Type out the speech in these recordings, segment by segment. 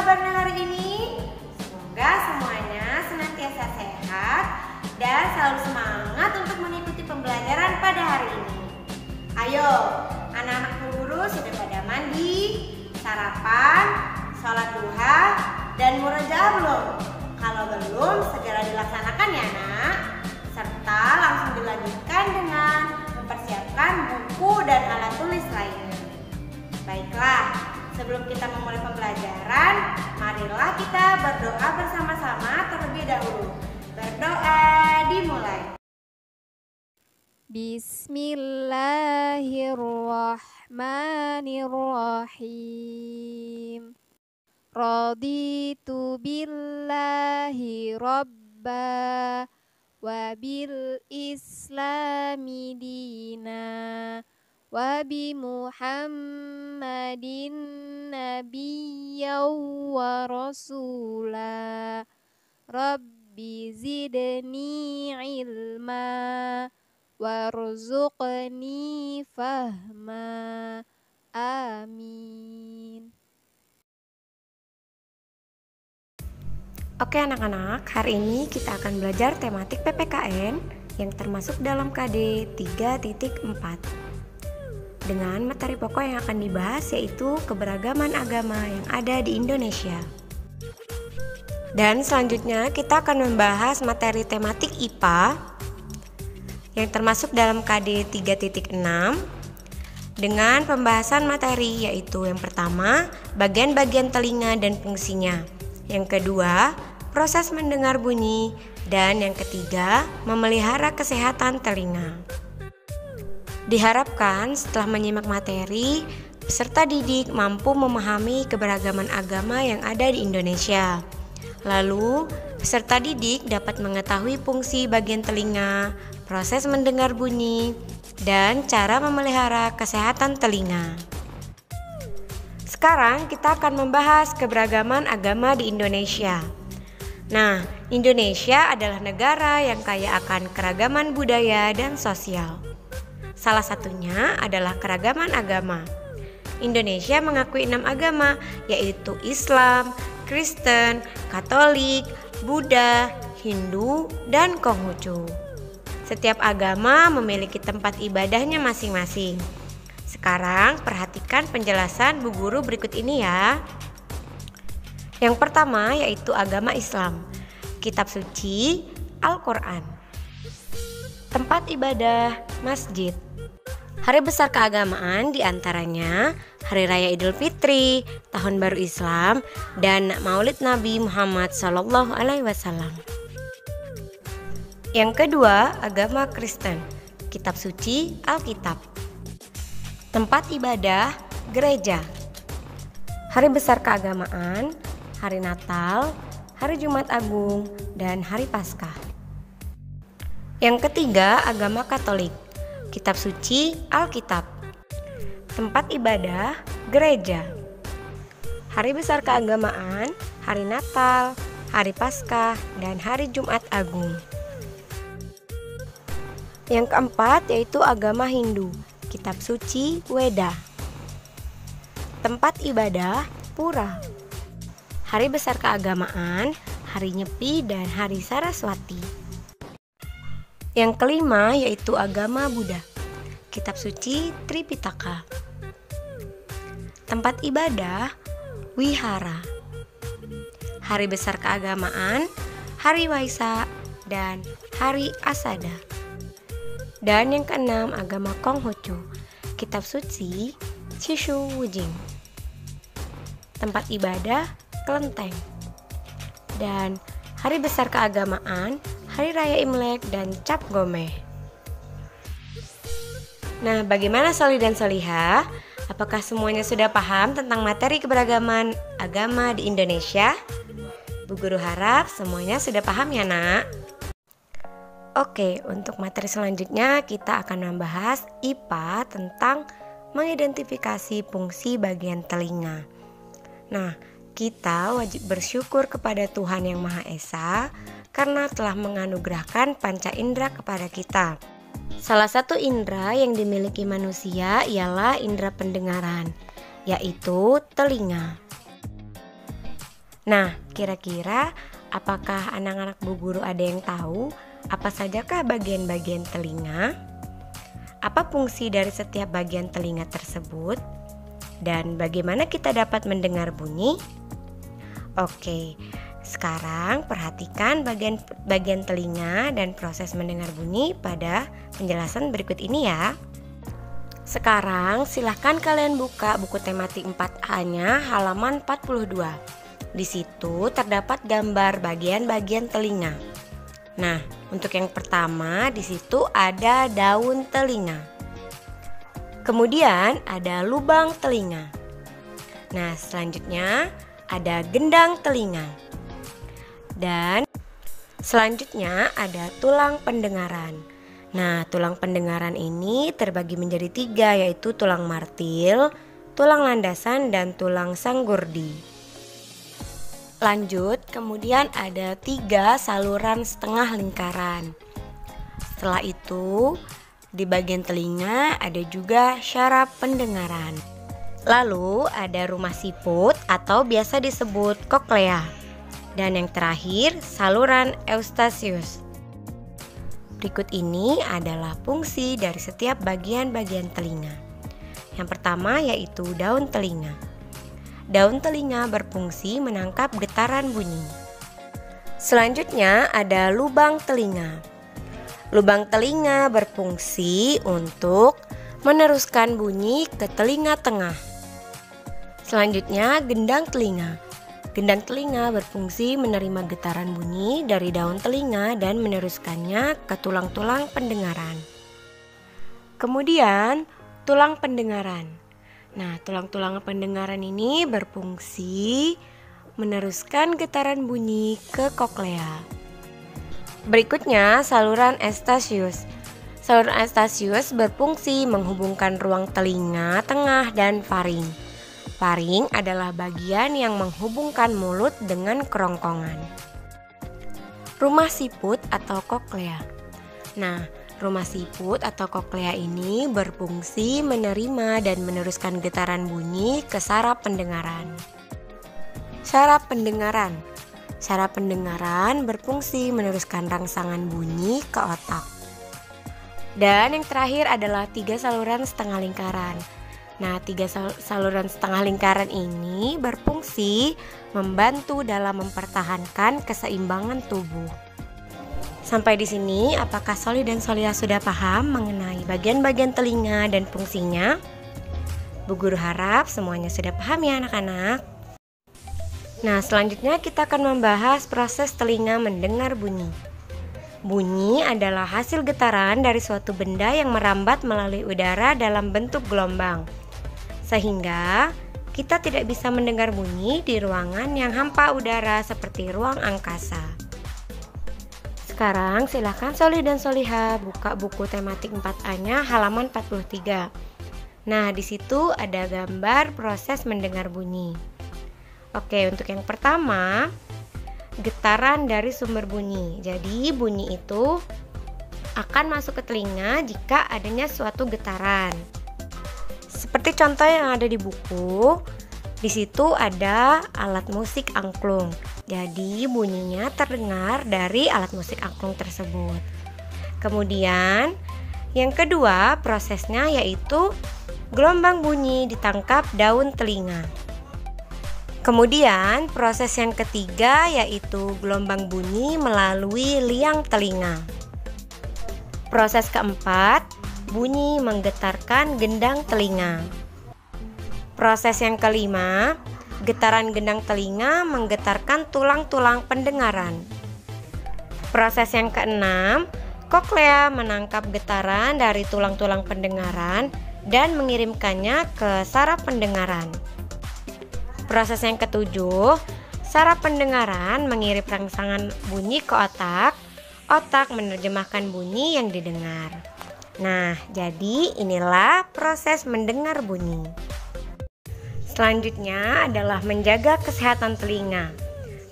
kabarnya hari ini? Semoga semuanya senantiasa sehat dan selalu semangat untuk mengikuti pembelajaran pada hari ini. Ayo, anak-anak guru sudah pada mandi, sarapan, sholat duha, dan murojaah belum? Kalau belum, segera dilaksanakan ya nak. Serta langsung dilanjutkan dengan mempersiapkan buku dan alat tulis lainnya. Baiklah, sebelum kita memulai pembelajaran, marilah kita berdoa bersama-sama terlebih dahulu. Berdoa dimulai. Bismillahirrahmanirrahim. Raditu billahi rabba wa bil islami dina wa bi Muhammadin nabiyyan wa rasula. Rabbi zidni ilma warzuqni fahma. Amin. Oke anak-anak, hari ini kita akan belajar tematik PPKN yang termasuk dalam KD 3.4 dengan materi pokok yang akan dibahas yaitu keberagaman agama yang ada di Indonesia. Dan selanjutnya kita akan membahas materi tematik IPA yang termasuk dalam KD 3.6 dengan pembahasan materi yaitu yang pertama, bagian-bagian telinga dan fungsinya. Yang kedua, proses mendengar bunyi. Dan yang ketiga, memelihara kesehatan telinga. Diharapkan setelah menyimak materi, peserta didik mampu memahami keberagaman agama yang ada di Indonesia. Lalu, peserta didik dapat mengetahui fungsi bagian telinga, proses mendengar bunyi, dan cara memelihara kesehatan telinga. Sekarang kita akan membahas keberagaman agama di Indonesia. Nah, Indonesia adalah negara yang kaya akan keragaman budaya dan sosial. Salah satunya adalah keragaman agama. Indonesia mengakui 6 agama, yaitu Islam, Kristen, Katolik, Buddha, Hindu, dan Konghucu. Setiap agama memiliki tempat ibadahnya masing-masing. Sekarang perhatikan penjelasan Bu Guru berikut ini ya. Yang pertama yaitu agama Islam. Kitab suci Al-Quran. Tempat ibadah masjid. Hari besar keagamaan diantaranya Hari Raya Idul Fitri, Tahun Baru Islam, dan Maulid Nabi Muhammad SAW. Yang kedua agama Kristen. Kitab suci Alkitab. Tempat ibadah gereja. Hari besar keagamaan, hari Natal, hari Jumat Agung, dan hari Paskah. Yang ketiga agama Katolik. Kitab suci Alkitab. Tempat ibadah gereja. Hari besar keagamaan, hari Natal, hari Paskah, dan hari Jumat Agung. Yang keempat yaitu agama Hindu. Kitab suci Weda. Tempat ibadah pura. Hari besar keagamaan, hari Nyepi, dan hari Saraswati. Yang kelima yaitu agama Buddha. Kitab suci Tripitaka. Tempat ibadah wihara. Hari besar keagamaan, hari Waisak, dan hari Asada. Dan yang keenam agama Konghucu. Kitab suci Shishu Wujing. Tempat ibadah kelenteng. Dan hari besar keagamaan, hari raya Imlek, dan Cap Gomeh. Nah, bagaimana Soli dan Solihah? Apakah semuanya sudah paham tentang materi keberagaman agama di Indonesia? Bu Guru harap semuanya sudah paham ya nak. Oke, untuk materi selanjutnya kita akan membahas IPA tentang mengidentifikasi fungsi bagian telinga. Nah, kita wajib bersyukur kepada Tuhan Yang Maha Esa karena telah menganugerahkan panca indera kepada kita. Salah satu indera yang dimiliki manusia ialah indera pendengaran, yaitu telinga. Nah, kira-kira apakah anak-anak Bu Guru ada yang tahu apa sajakah bagian-bagian telinga? Apa fungsi dari setiap bagian telinga tersebut? Dan bagaimana kita dapat mendengar bunyi? Oke, sekarang perhatikan bagian telinga dan proses mendengar bunyi pada penjelasan berikut ini ya. Sekarang silahkan kalian buka buku tematik 4A-nya halaman 42. Di situ terdapat gambar bagian-bagian telinga. Nah, untuk yang pertama di situ ada daun telinga. Kemudian ada lubang telinga. Nah, selanjutnya ada gendang telinga. Dan selanjutnya ada tulang pendengaran. Nah, tulang pendengaran ini terbagi menjadi 3, yaitu tulang martil, tulang landasan, dan tulang sanggurdi. Lanjut, kemudian ada 3 saluran setengah lingkaran. Setelah itu, di bagian telinga ada juga syaraf pendengaran. Lalu ada rumah siput atau biasa disebut koklea. Dan yang terakhir, saluran Eustachius. Berikut ini adalah fungsi dari setiap bagian-bagian telinga. Yang pertama yaitu daun telinga. Daun telinga berfungsi menangkap getaran bunyi. Selanjutnya ada lubang telinga. Lubang telinga berfungsi untuk meneruskan bunyi ke telinga tengah. Selanjutnya gendang telinga. Gendang telinga berfungsi menerima getaran bunyi dari daun telinga dan meneruskannya ke tulang-tulang pendengaran. Kemudian tulang pendengaran. Nah, tulang-tulang pendengaran ini berfungsi meneruskan getaran bunyi ke koklea. Berikutnya saluran Eustachius. Saluran Eustachius berfungsi menghubungkan ruang telinga tengah dan faring. Faring adalah bagian yang menghubungkan mulut dengan kerongkongan. Rumah siput atau koklea. Nah, rumah siput atau koklea ini berfungsi menerima dan meneruskan getaran bunyi ke saraf pendengaran. Saraf pendengaran. Saraf pendengaran berfungsi meneruskan rangsangan bunyi ke otak. Dan yang terakhir adalah 3 saluran setengah lingkaran. Nah, 3 saluran setengah lingkaran ini berfungsi membantu dalam mempertahankan keseimbangan tubuh. Sampai di sini, apakah Soli dan Solia sudah paham mengenai bagian-bagian telinga dan fungsinya? Bu Guru harap semuanya sudah paham ya anak-anak. Nah, selanjutnya kita akan membahas proses telinga mendengar bunyi. Bunyi adalah hasil getaran dari suatu benda yang merambat melalui udara dalam bentuk gelombang. Sehingga kita tidak bisa mendengar bunyi di ruangan yang hampa udara seperti ruang angkasa. Sekarang silakan Soli dan Soliha buka buku tematik 4A-nya halaman 43. Nah, di situ ada gambar proses mendengar bunyi. Oke, untuk yang pertama, getaran dari sumber bunyi. Jadi bunyi itu akan masuk ke telinga jika adanya suatu getaran. Seperti contoh yang ada di buku, di situ ada alat musik angklung. Jadi bunyinya terdengar dari alat musik angklung tersebut. Kemudian yang kedua prosesnya yaitu gelombang bunyi ditangkap daun telinga. Kemudian proses yang ketiga yaitu gelombang bunyi melalui liang telinga. Proses keempat, bunyi menggetarkan gendang telinga. Proses yang kelima, getaran gendang telinga menggetarkan tulang-tulang pendengaran. Proses yang keenam, koklea menangkap getaran dari tulang-tulang pendengaran dan mengirimkannya ke saraf pendengaran. Proses yang ketujuh, saraf pendengaran mengirim rangsangan bunyi ke otak. Otak menerjemahkan bunyi yang didengar. Nah, jadi inilah proses mendengar bunyi. Selanjutnya adalah menjaga kesehatan telinga.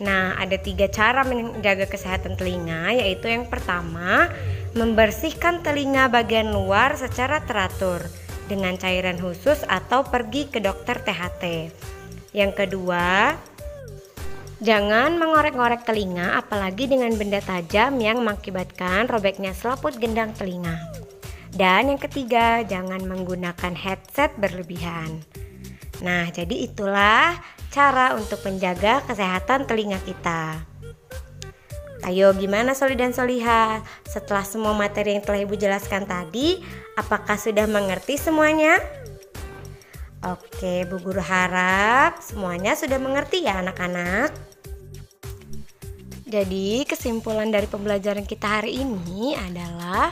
Nah, ada 3 cara menjaga kesehatan telinga, yaitu yang pertama, membersihkan telinga bagian luar secara teratur dengan cairan khusus atau pergi ke dokter THT. Yang kedua, Jangan mengorek-ngorek telinga, apalagi dengan benda tajam yang mengakibatkan robeknya selaput gendang telinga. Dan yang ketiga, jangan menggunakan headset berlebihan. Nah, jadi itulah cara untuk menjaga kesehatan telinga kita. Ayo, gimana Soli dan Solihah? Setelah semua materi yang telah Ibu jelaskan tadi, apakah sudah mengerti semuanya? Oke, Bu Guru harap semuanya sudah mengerti ya anak-anak. Jadi kesimpulan dari pembelajaran kita hari ini adalah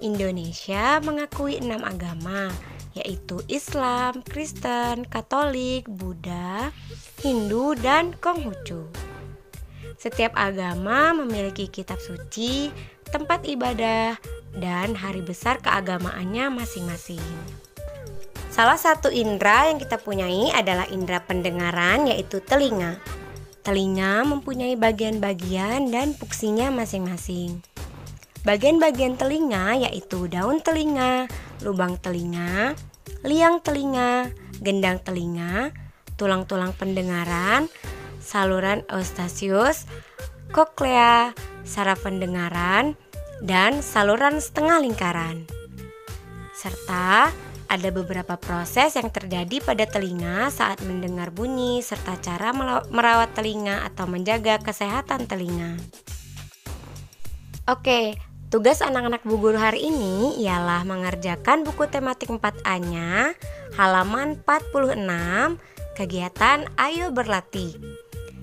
Indonesia mengakui 6 agama, yaitu Islam, Kristen, Katolik, Buddha, Hindu, dan Konghucu. Setiap agama memiliki kitab suci, tempat ibadah, dan hari besar keagamaannya masing-masing. Salah satu indera yang kita punyai adalah indera pendengaran, yaitu telinga. Telinga mempunyai bagian-bagian dan fungsinya masing-masing. Bagian-bagian telinga yaitu daun telinga, lubang telinga, liang telinga, gendang telinga, tulang-tulang pendengaran, saluran eustasius, koklea, saraf pendengaran, dan saluran setengah lingkaran. Serta ada beberapa proses yang terjadi pada telinga saat mendengar bunyi serta cara merawat telinga atau menjaga kesehatan telinga. Oke, tugas anak-anak Bu Guru hari ini ialah mengerjakan buku tematik 4A-nya halaman 46, kegiatan Ayo Berlatih.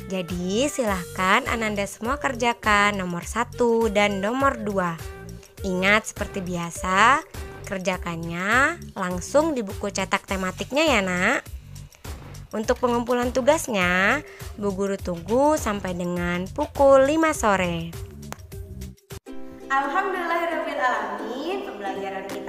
Jadi silahkan Ananda semua kerjakan nomor 1 dan nomor 2. Ingat seperti biasa, kerjakannya langsung di buku cetak tematiknya ya nak. Untuk pengumpulan tugasnya, Bu Guru tunggu sampai dengan pukul 5 sore. Alhamdulillahirrahmanirrahim. Pembelajaran kita